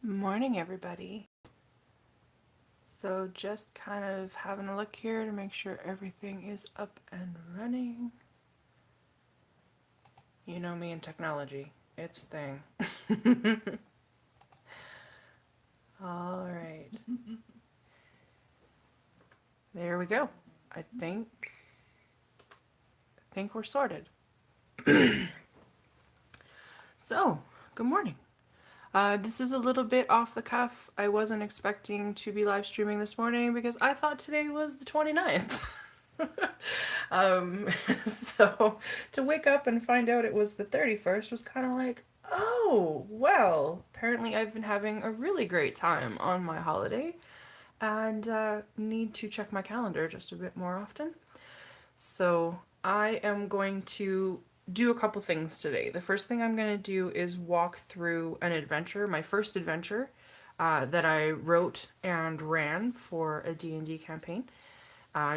Morning, everybody. So just kind of having a look here to make sure everything is up and running. You know me and technology. It's a thing. All right. There we go. I think we're sorted. So, good morning. This is a little bit off the cuff. I wasn't expecting to be live streaming this morning because I thought today was the 29th. um, so to wake up and find out it was the 31st was kind of like, oh, well, apparently I've been having a really great time on my holiday and need to check my calendar just a bit more often. So I am going to do a couple things today. The first thing I'm going to do is walk through an adventure, my first adventure that I wrote and ran for a D&D campaign.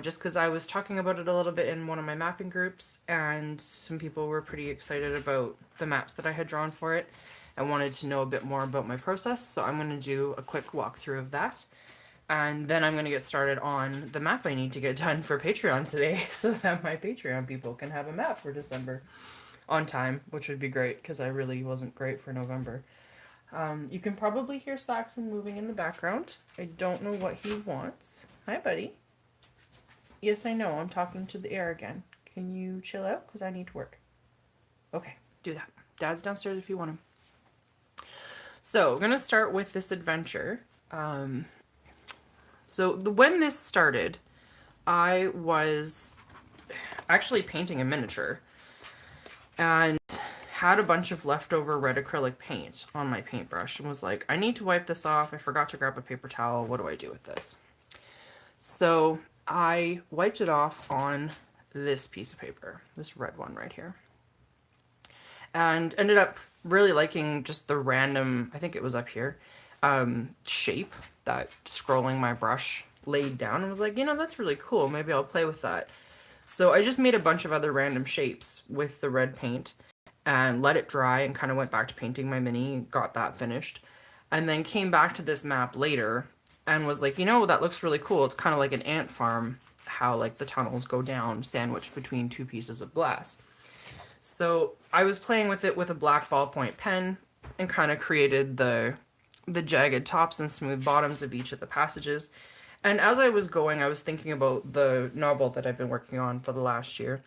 Just because I was talking about it a little bit in one of my mapping groups, and some people were pretty excited about the maps that I had drawn for it and wanted to know a bit more about my process. So I'm going to do a quick walkthrough of that. And then I'm going to get started on the map I need to get done for Patreon today so that my Patreon people can have a map for December on time, which would be great because I really wasn't great for November. You can probably hear Saxon moving in the background. I don't know what he wants. Hi, buddy. Yes, I know. I'm talking to the air again. Can you chill out? Because I need to work. Okay, do that. Dad's downstairs if you want him. So, we're going to start with this adventure. When this started, I was actually painting a miniature and had a bunch of leftover red acrylic paint on my paintbrush and was like, I need to wipe this off. I forgot to grab a paper towel. What do I do with this? So I wiped it off on this piece of paper, this red one right here, and ended up really liking just the random, I think it was up here, shape that scrolling my brush laid down, and was like, that's really cool. Maybe I'll play with that. So I just made a bunch of other random shapes with the red paint and let it dry and kind of went back to painting my mini, got that finished, and then came back to this map later and was like, that looks really cool. It's kind of like an ant farm, how like the tunnels go down sandwiched between two pieces of glass. So I was playing with it with a black ballpoint pen and kind of created the jagged tops and smooth bottoms of each of the passages. And as I was going, I was thinking about the novel that I've been working on for the last year.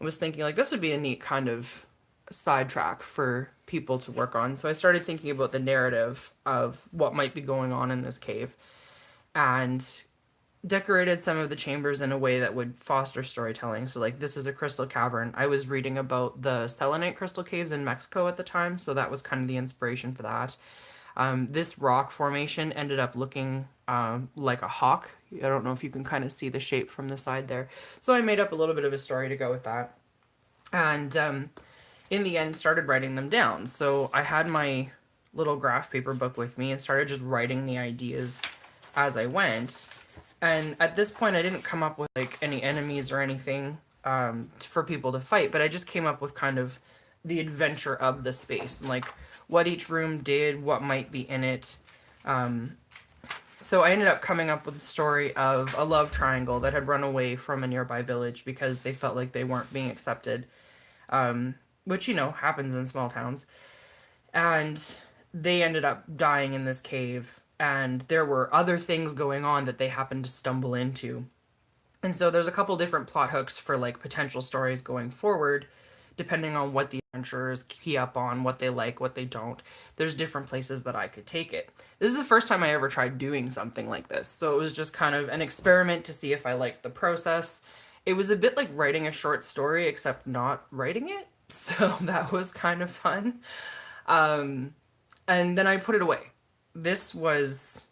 I was thinking like this would be a neat kind of sidetrack for people to work on. So I started thinking about the narrative of what might be going on in this cave and decorated some of the chambers in a way that would foster storytelling. So like this is a crystal cavern. I was reading about the selenite crystal caves in Mexico at the time, so that was kind of the inspiration for that. This rock formation ended up looking like a hawk. I don't know if you can kind of see the shape from the side there. So I made up a little bit of a story to go with that. And in the end, started writing them down. So I had my little graph paper book with me and started just writing the ideas as I went. And at this point, I didn't come up with like any enemies or anything for people to fight, but I just came up with kind of the adventure of the space and like what each room did, what might be in it. So I ended up coming up with a story of a love triangle that had run away from a nearby village because they felt like they weren't being accepted, which, happens in small towns. And they ended up dying in this cave, and there were other things going on that they happened to stumble into. And so there's a couple different plot hooks for like potential stories going forward, depending on what the adventurers key up on, what they like, what they don't. There's different places that I could take it. This is the first time I ever tried doing something like this, so it was just kind of an experiment to see if I liked the process. It was a bit like writing a short story, except not writing it, so that was kind of fun. And then I put it away. This was,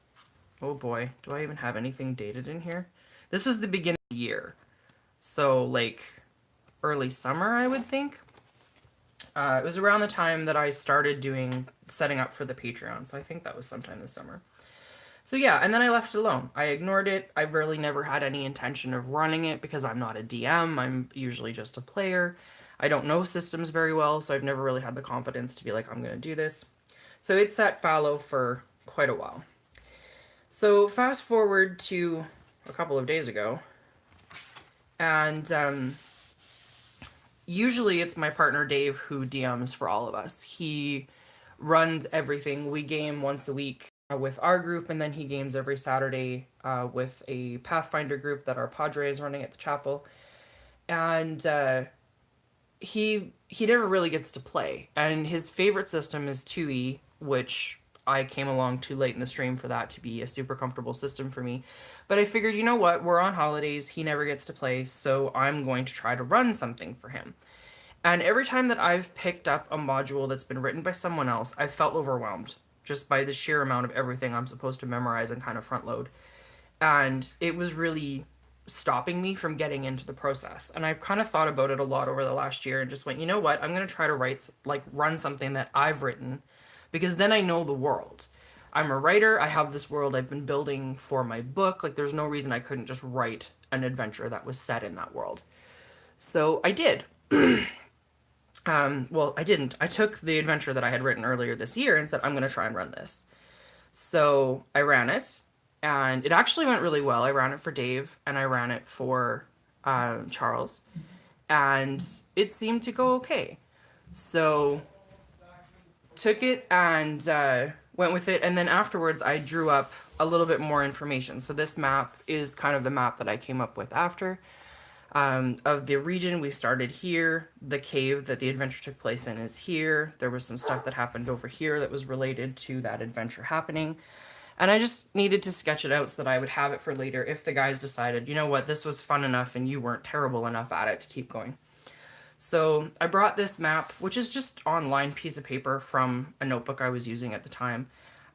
oh boy, do I even have anything dated in here? This was the beginning of the year, so like early summer, I would think. It was around the time that I started setting up for the Patreon, so I think that was sometime this summer. So yeah, and then I left it alone. I ignored it. I really never had any intention of running it because I'm not a DM. I'm usually just a player. I don't know systems very well, so I've never really had the confidence to be like, I'm going to do this. So it sat fallow for quite a while. So fast forward to a couple of days ago, and usually it's my partner Dave who DMs for all of us. He runs everything. We game once a week with our group, and then he games every Saturday with a Pathfinder group that our Padre is running at the chapel. And he never really gets to play. And his favorite system is 2E, which I came along too late in the stream for that to be a super comfortable system for me. But I figured, you know what, we're on holidays, he never gets to play, so I'm going to try to run something for him. And every time that I've picked up a module that's been written by someone else, I've felt overwhelmed just by the sheer amount of everything I'm supposed to memorize and kind of front load. And it was really stopping me from getting into the process. And I've kind of thought about it a lot over the last year and just went, you know what, I'm going to try to run something that I've written, because then I know the world. I'm a writer. I have this world I've been building for my book. Like, there's no reason I couldn't just write an adventure that was set in that world. So I did. Well, I didn't. I took the adventure that I had written earlier this year and said, I'm going to try and run this. So I ran it, and it actually went really well. I ran it for Dave, and I ran it for Charles, and it seemed to go okay. So took it and went with it, and then afterwards I drew up a little bit more information. So this map is kind of the map that I came up with after. Of the region, we started here. The cave that the adventure took place in is here. There was some stuff that happened over here that was related to that adventure happening. And I just needed to sketch it out so that I would have it for later if the guys decided, you know what, this was fun enough and you weren't terrible enough at it to keep going. So I brought this map, which is just online piece of paper from a notebook I was using at the time.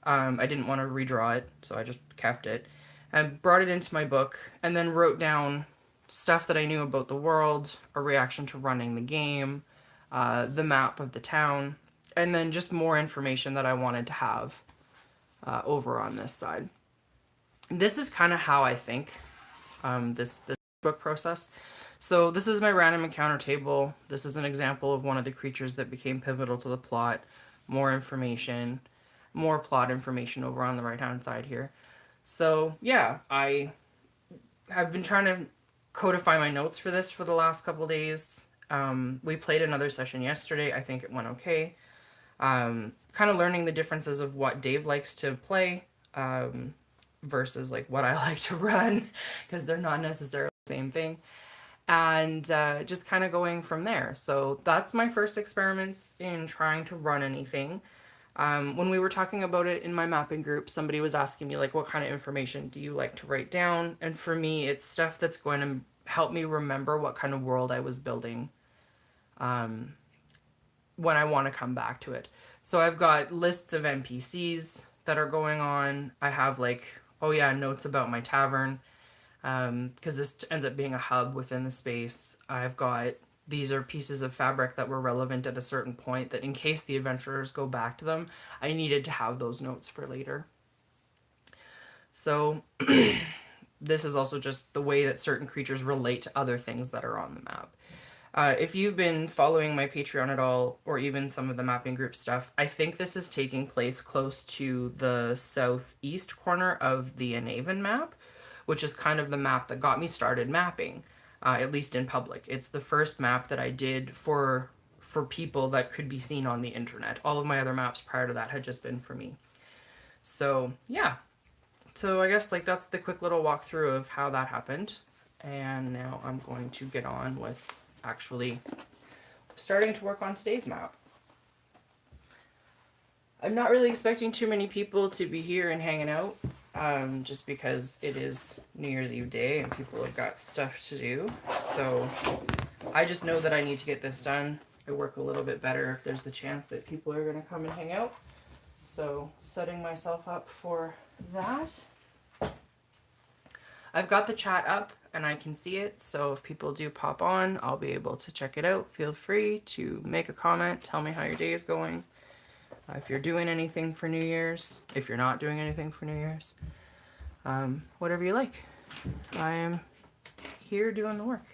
I didn't want to redraw it, so I just kept it. I brought it into my book and then wrote down stuff that I knew about the world, a reaction to running the game, the map of the town, and then just more information that I wanted to have over on this side. This is kind of how I think this book process. So this is my random encounter table. This is an example of one of the creatures that became pivotal to the plot. More information, more plot information over on the right-hand side here. So yeah, I have been trying to codify my notes for this for the last couple days. We played another session yesterday. I think it went okay. Kind of learning the differences of what Dave likes to play versus like what I like to run, because they're not necessarily the same thing. And just kind of going from there. So that's my first experiments in trying to run anything. When we were talking about it in my mapping group, somebody was asking me, like, what kind of information do you like to write down? And for me, it's stuff that's going to help me remember what kind of world I was building when I want to come back to it. So I've got lists of NPCs that are going on. I have, like, oh yeah, notes about my tavern, because this ends up being a hub within the space. I've got, these are pieces of fabric that were relevant at a certain point that in case the adventurers go back to them, I needed to have those notes for later. So this is also just the way that certain creatures relate to other things that are on the map. If you've been following my Patreon at all, or even some of the mapping group stuff, I think this is taking place close to the southeast corner of the Anaven map, which is kind of the map that got me started mapping. At least in public. It's the first map that I did for people that could be seen on the internet. All of my other maps prior to that had just been for me. So yeah. So I guess like that's the quick little walkthrough of how that happened. And now I'm going to get on with actually starting to work on today's map. I'm not really expecting too many people to be here and hanging out. Just because it is New Year's Eve day and people have got stuff to do. So I just know that I need to get this done. I work a little bit better if there's the chance that people are going to come and hang out. So setting myself up for that. I've got the chat up and I can see it. So if people do pop on, I'll be able to check it out. Feel free to make a comment. Tell me how your day is going. If you're doing anything for New Year's, if you're not doing anything for New Year's, whatever you like. I am here doing the work.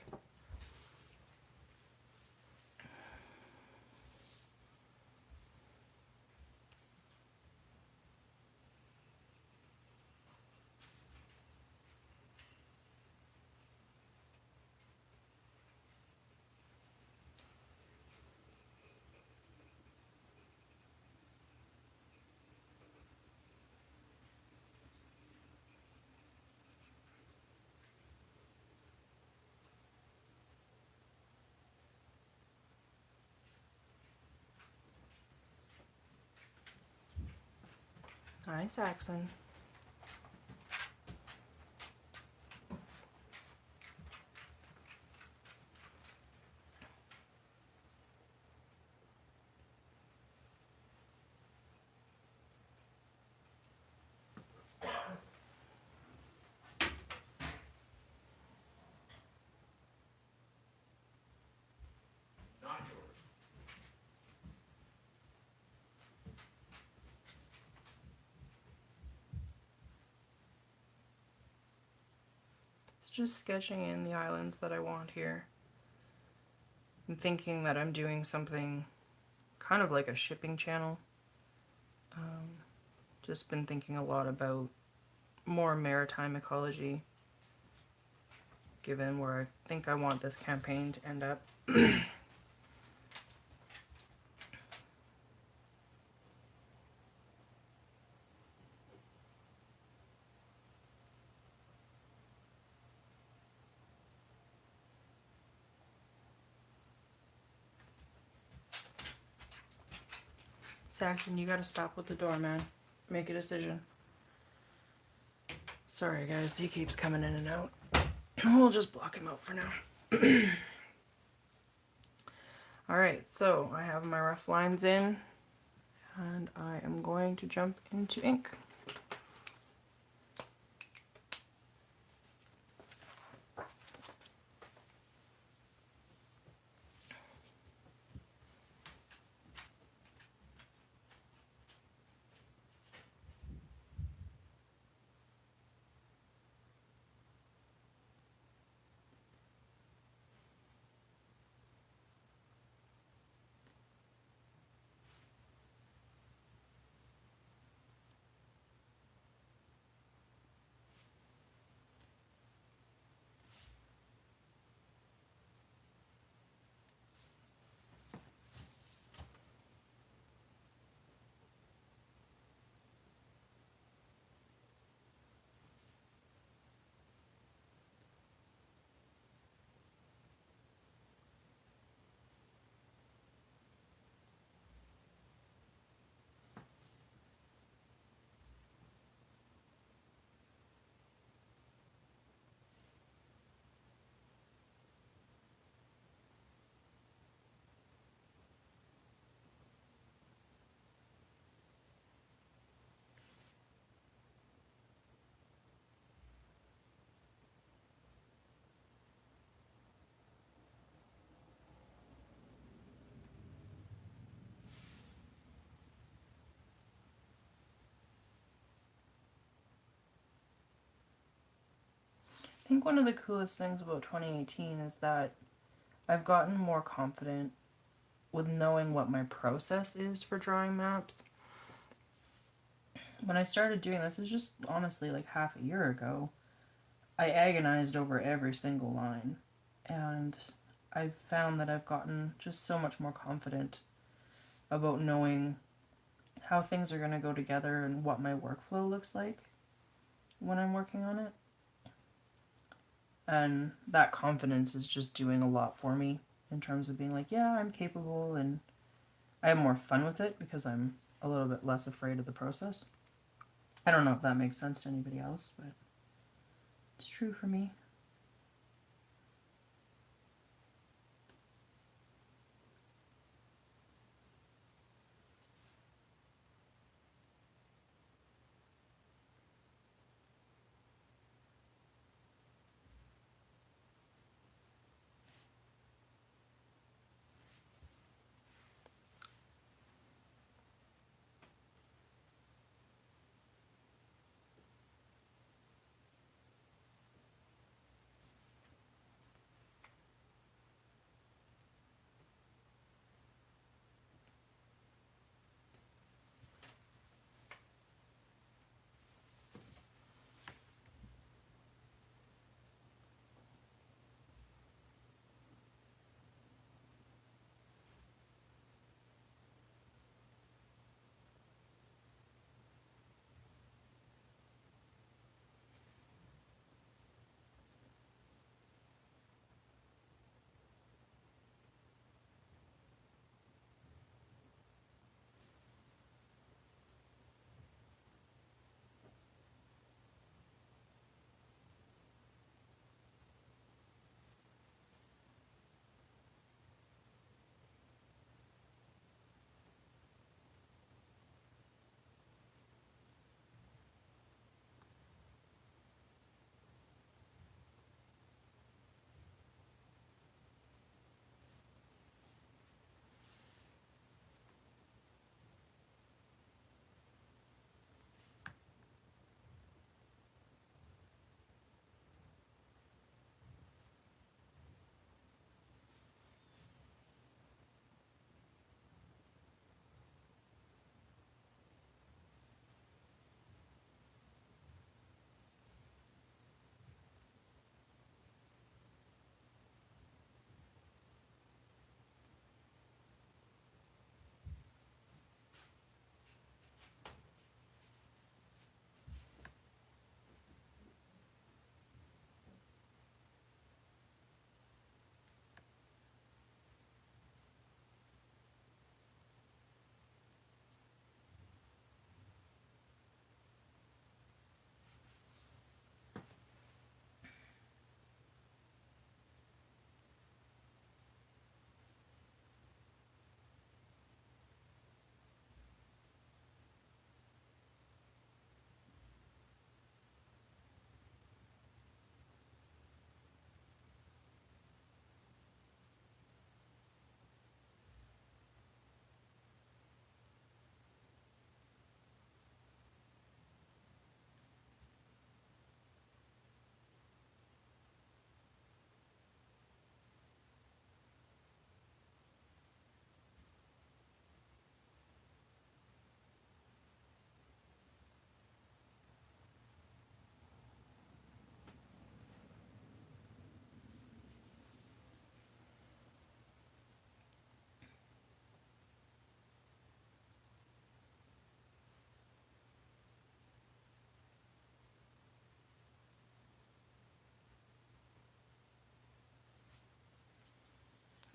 Hi, Saxon. Just sketching in the islands that I want here. I'm thinking that I'm doing something kind of like a shipping channel. Just been thinking a lot about more maritime ecology, given where I think I want this campaign to end up. Saxon, you gotta stop with the door, man. Make a decision. Sorry, guys, he keeps coming in and out. We'll just block him out for now. Alright, so I have my rough lines in, and I am going to jump into ink. I think one of the coolest things about 2018 is that I've gotten more confident with knowing what my process is for drawing maps. When I started doing this, it was just honestly like half a year ago. I agonized over every single line, and I've found that I've gotten just so much more confident about knowing how things are going to go together and what my workflow looks like when I'm working on it. And that confidence is just doing a lot for me in terms of being like, yeah, I'm capable, and I have more fun with it because I'm a little bit less afraid of the process. I don't know if that makes sense to anybody else, but it's true for me.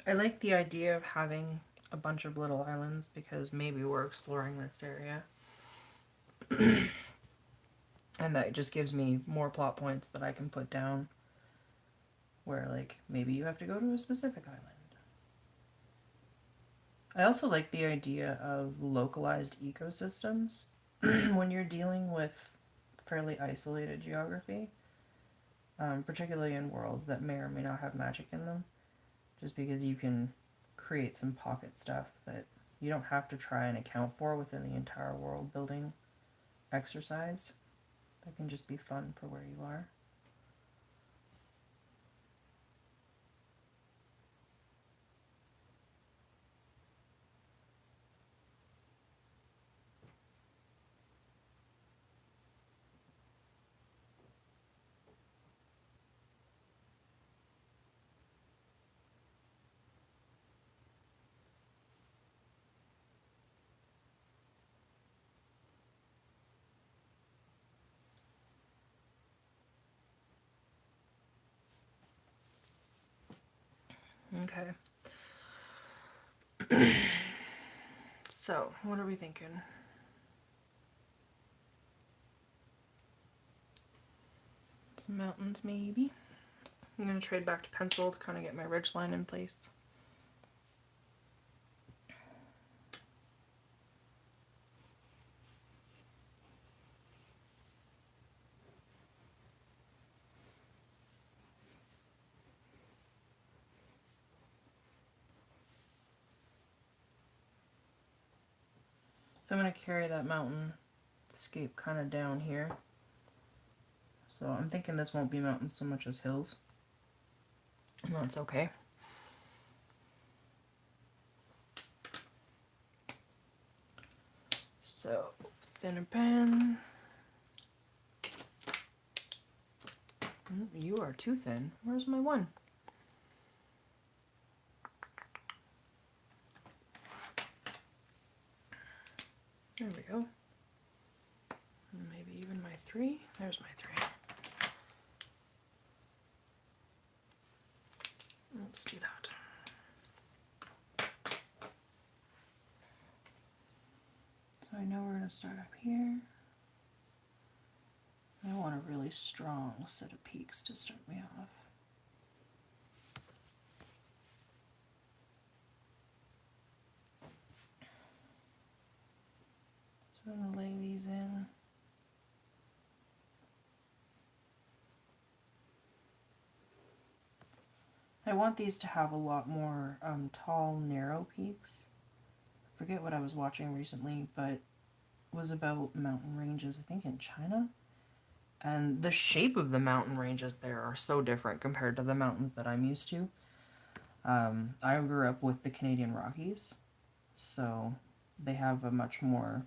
I like the idea of having a bunch of little islands because maybe we're exploring this area. And that just gives me more plot points that I can put down where, like, maybe you have to go to a specific island. I also like the idea of localized ecosystems when you're dealing with fairly isolated geography, particularly in worlds that may or may not have magic in them, just because you can create some pocket stuff that you don't have to try and account for within the entire world building exercise. That can just be fun for where you are. Okay. So, what are we thinking? Some mountains, maybe. I'm going to trade back to pencil to kind of get my ridge line in place. So I'm going to carry that mountain scape kind of down here. So I'm thinking this won't be mountains so much as hills. And that's okay. So, thinner pen. You are too thin. Where's my one? There we go. Maybe even my 3. There's my 3. Let's do that. So I know we're going to start up here. I want a really strong set of peaks to start me off. So I'm going to lay these in. I want these to have a lot more tall, narrow peaks. I forget what I was watching recently, but it was about mountain ranges, I think in China. And the shape of the mountain ranges there are so different compared to the mountains that I'm used to. I grew up with the Canadian Rockies, so they have a much more,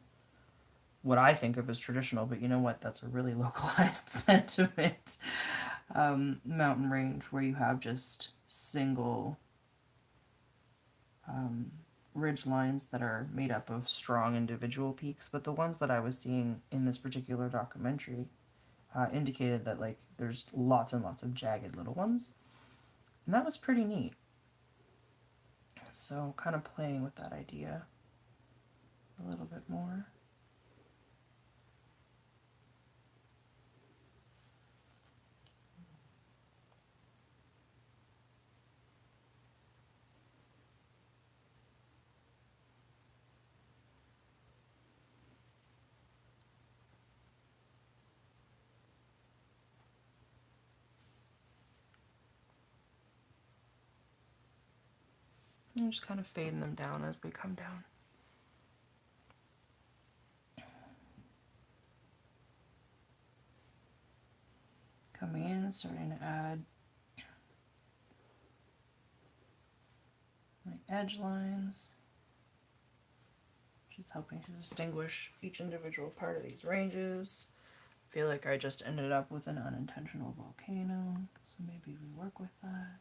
what I think of as traditional, but you know what, that's a really localized sentiment, mountain range where you have just single ridge lines that are made up of strong individual peaks. But the ones that I was seeing in this particular documentary indicated that, like, there's lots and lots of jagged little ones, and that was pretty neat. So kind of playing with that idea a little bit more. I'm just kind of fading them down as we come down. Coming in, starting to add my edge lines, which is helping to distinguish each individual part of these ranges. I feel like I just ended up with an unintentional volcano, so maybe we work with that.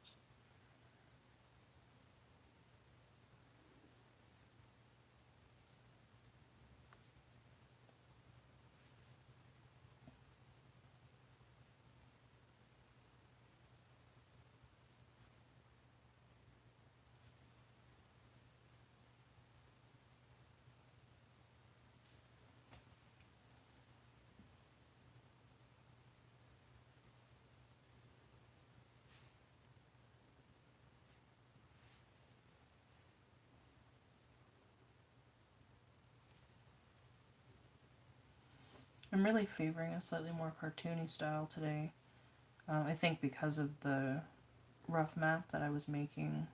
I'm really favoring a slightly more cartoony style today. I think because of the rough map that I was making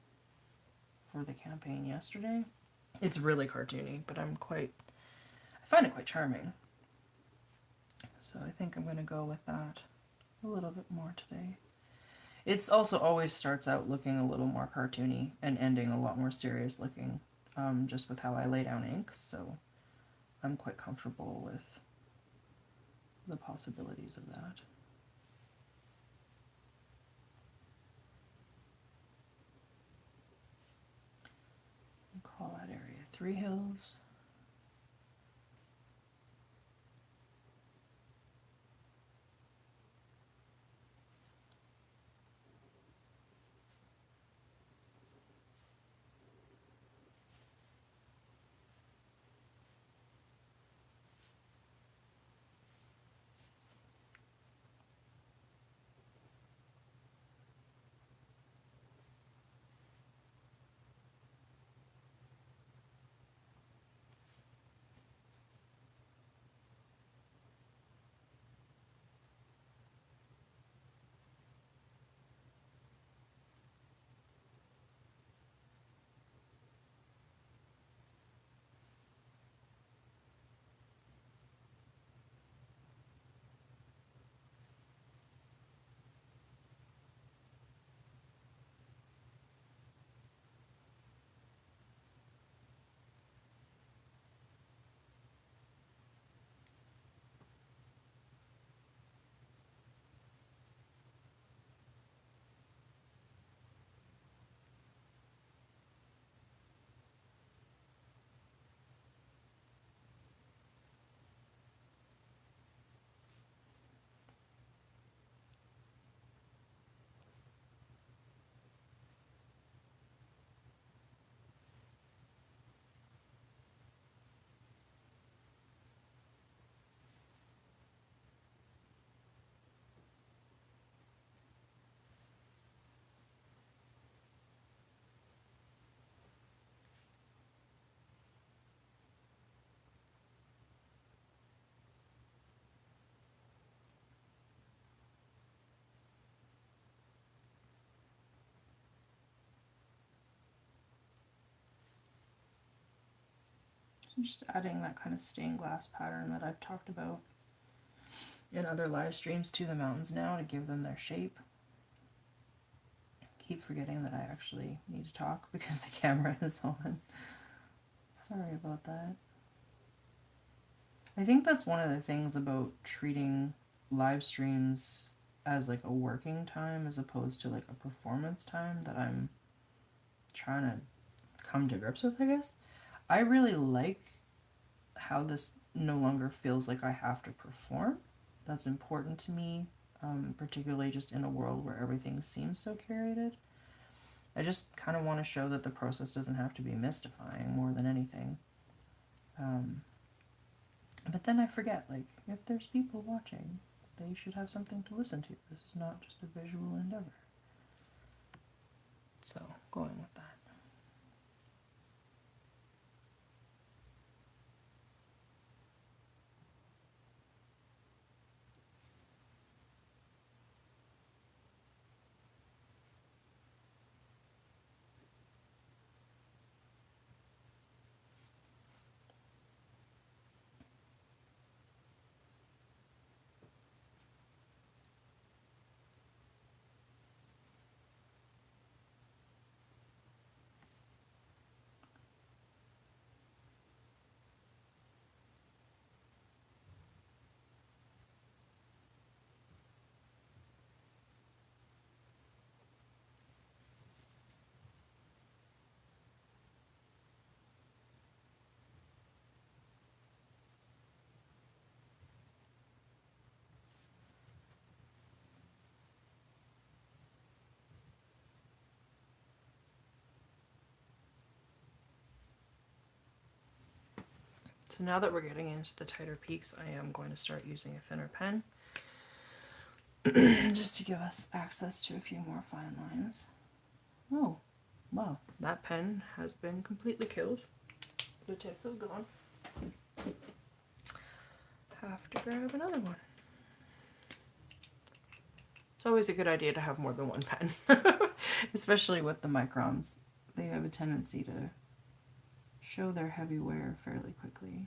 for the campaign yesterday. It's really cartoony, but I find it quite charming. So I think I'm going to go with that a little bit more today. It's also always starts out looking a little more cartoony and ending a lot more serious looking, just with how I lay down ink, so I'm quite comfortable with the possibilities of that. Call that area Three Hills. I'm just adding that kind of stained glass pattern that I've talked about in other live streams to the mountains now to give them their shape. Keep forgetting that I actually need to talk because the camera is on. Sorry about that. I think that's one of the things about treating live streams as like a working time as opposed to like a performance time that I'm trying to come to grips with, I guess. I really like how this no longer feels like I have to perform. That's important to me, particularly just in a world where everything seems so curated. I just kind of want to show that the process doesn't have to be mystifying more than anything. But then I forget, like, if there's people watching, they should have something to listen to. This is not just a visual endeavor. So, going with that. So now that we're getting into the tighter peaks, I am going to start using a thinner pen just to give us access to a few more fine lines. Oh, wow, that pen has been completely killed. The tip is gone. Have to grab another one. It's always a good idea to have more than one pen, especially with the microns. They have a tendency to show their heavy wear fairly quickly.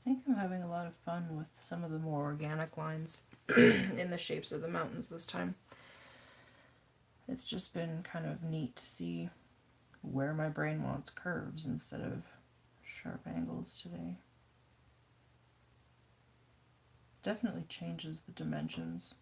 think I'm having a lot of fun with some of the more organic lines in the shapes of the mountains this time. It's just been kind of neat to see where my brain wants curves instead of sharp angles today. Definitely changes the dimensions.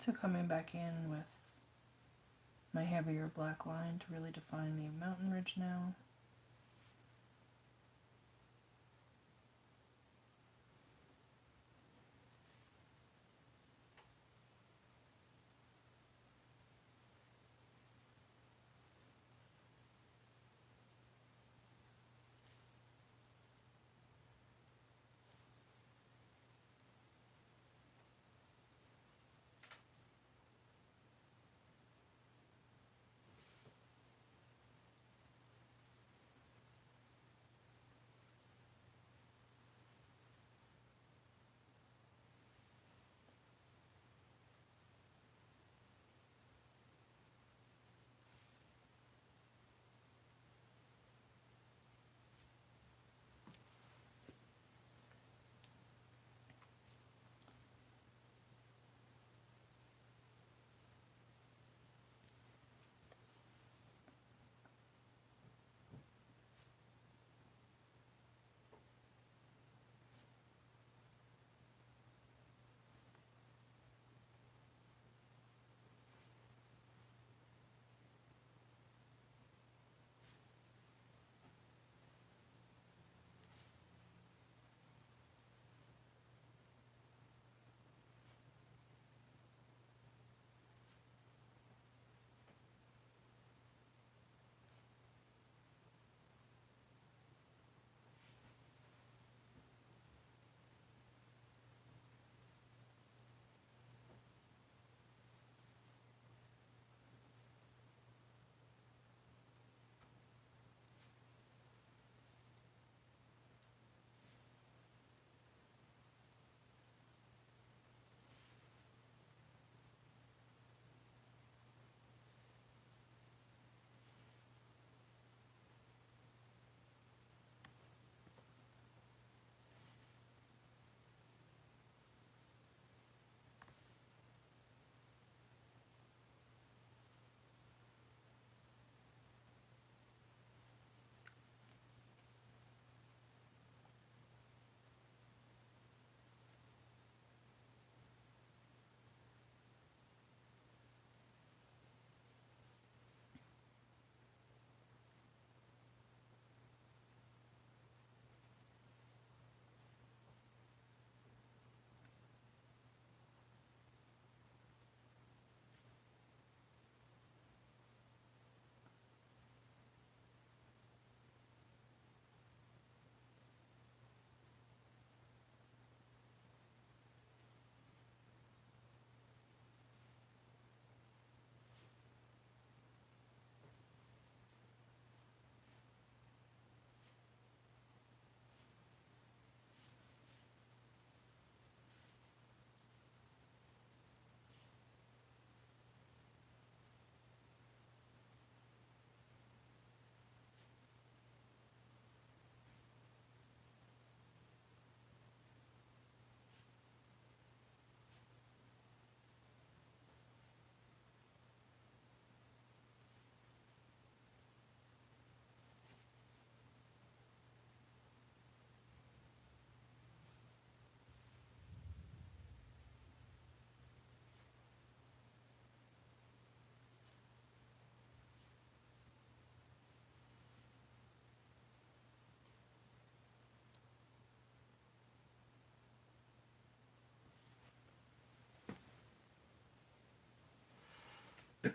So coming back in with my heavier black line to really define the mountain ridge now.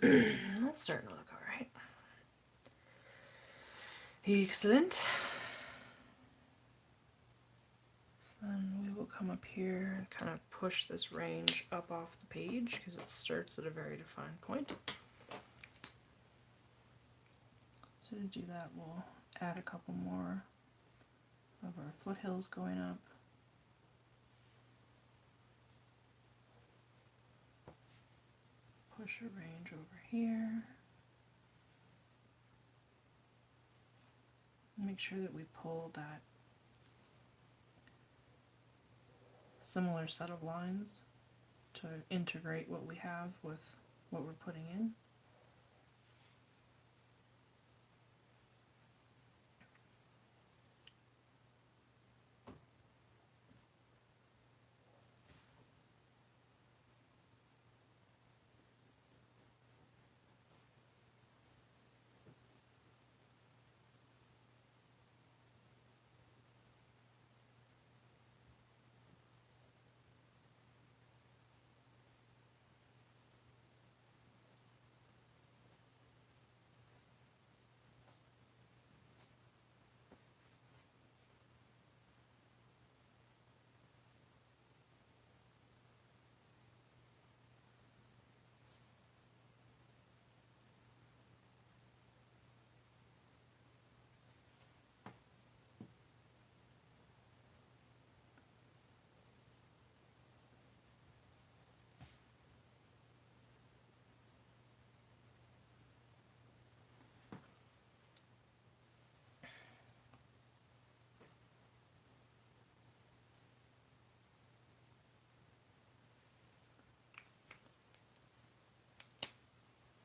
That's starting to look alright. Excellent. So then we will come up here and kind of push this range up off the page because it starts at a very defined point. So to do that, we'll add a couple more of our foothills going up. Push a range over here. Make sure that we pull that similar set of lines to integrate what we have with what we're putting in.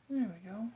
There we go.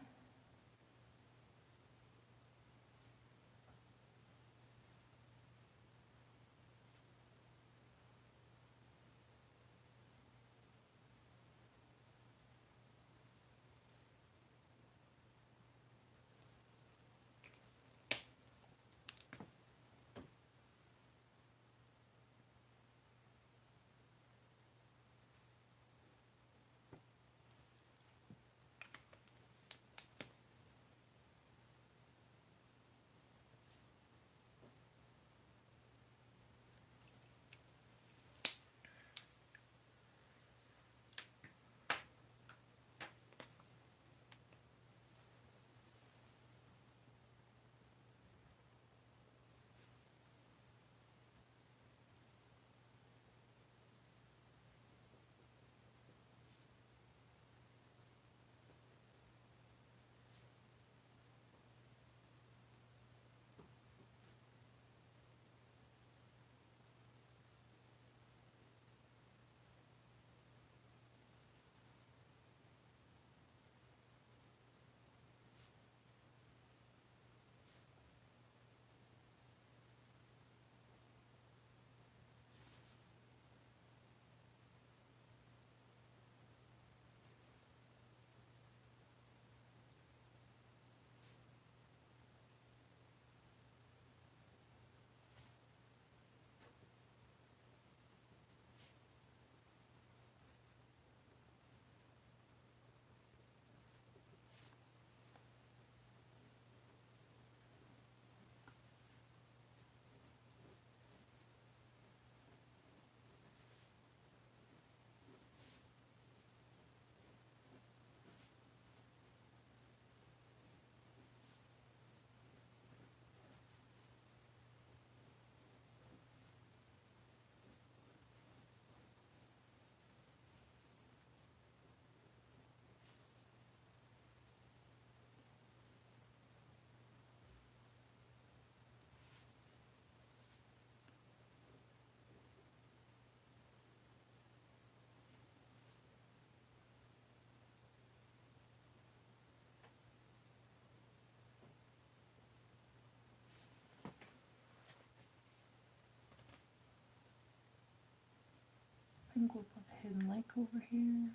I think we'll put a hidden lake over here.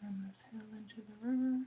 Turn this hill into the river.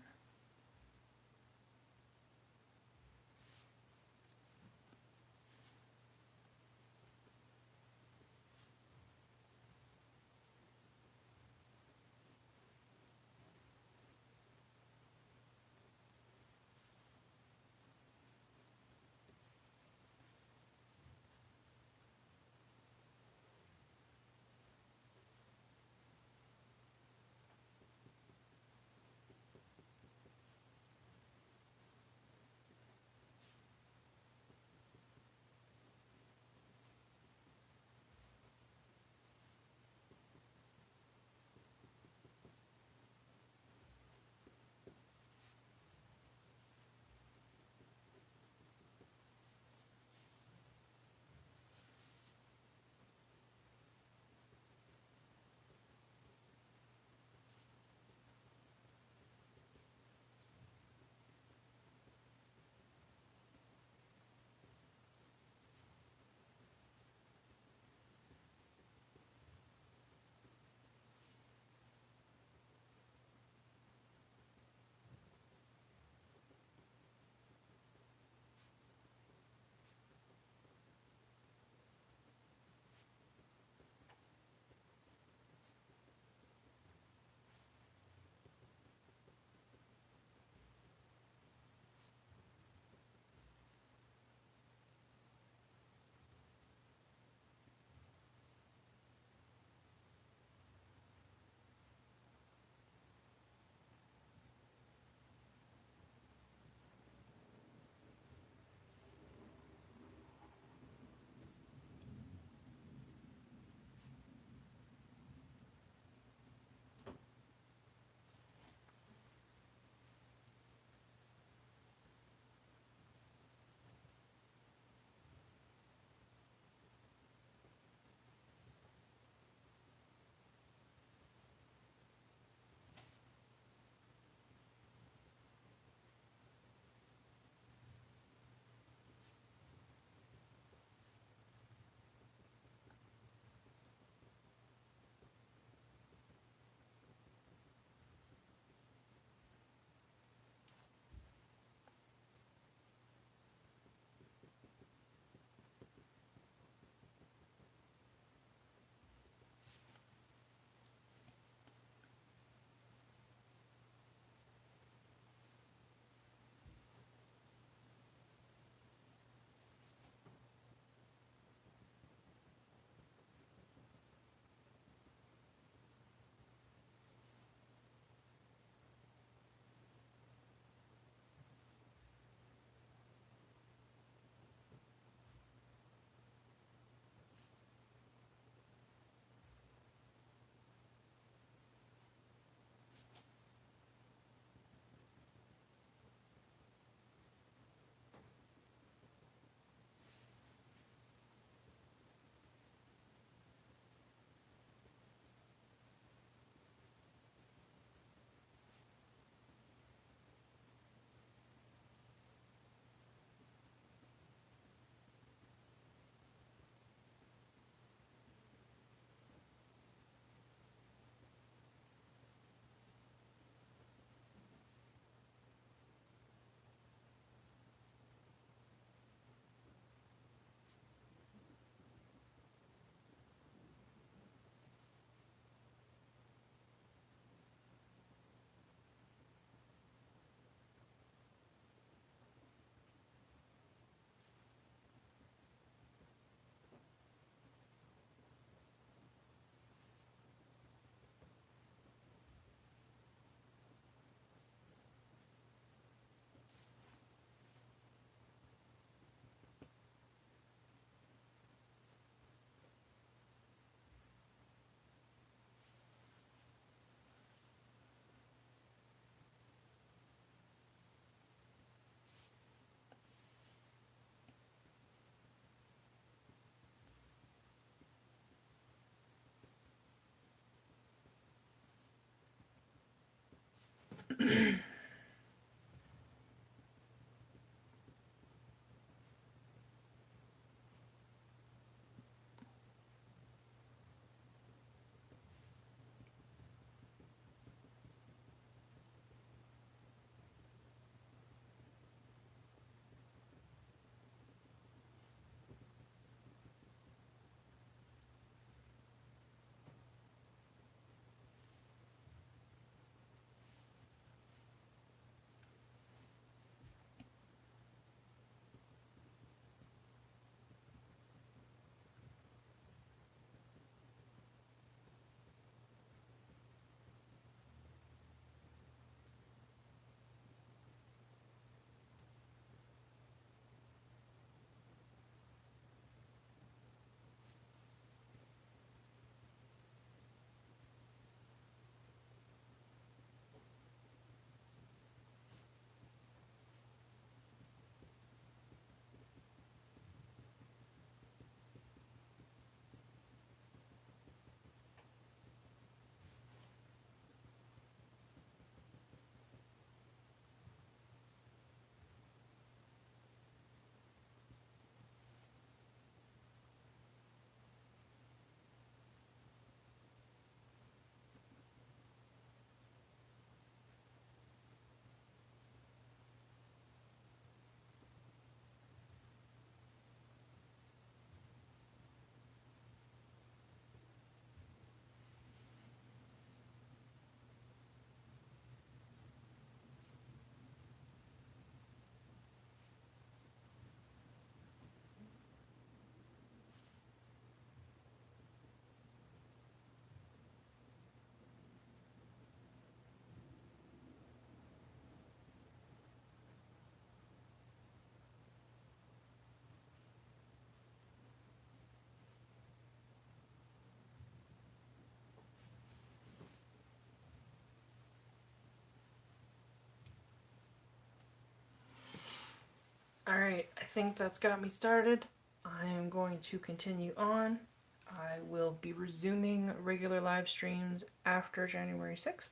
Alright, I think that's got me started. I am going to continue on. I will be resuming regular live streams after January 6th.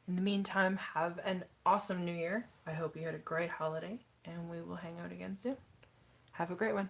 In the meantime, have an awesome new year. I hope you had a great holiday, and we will hang out again soon. Have a great one.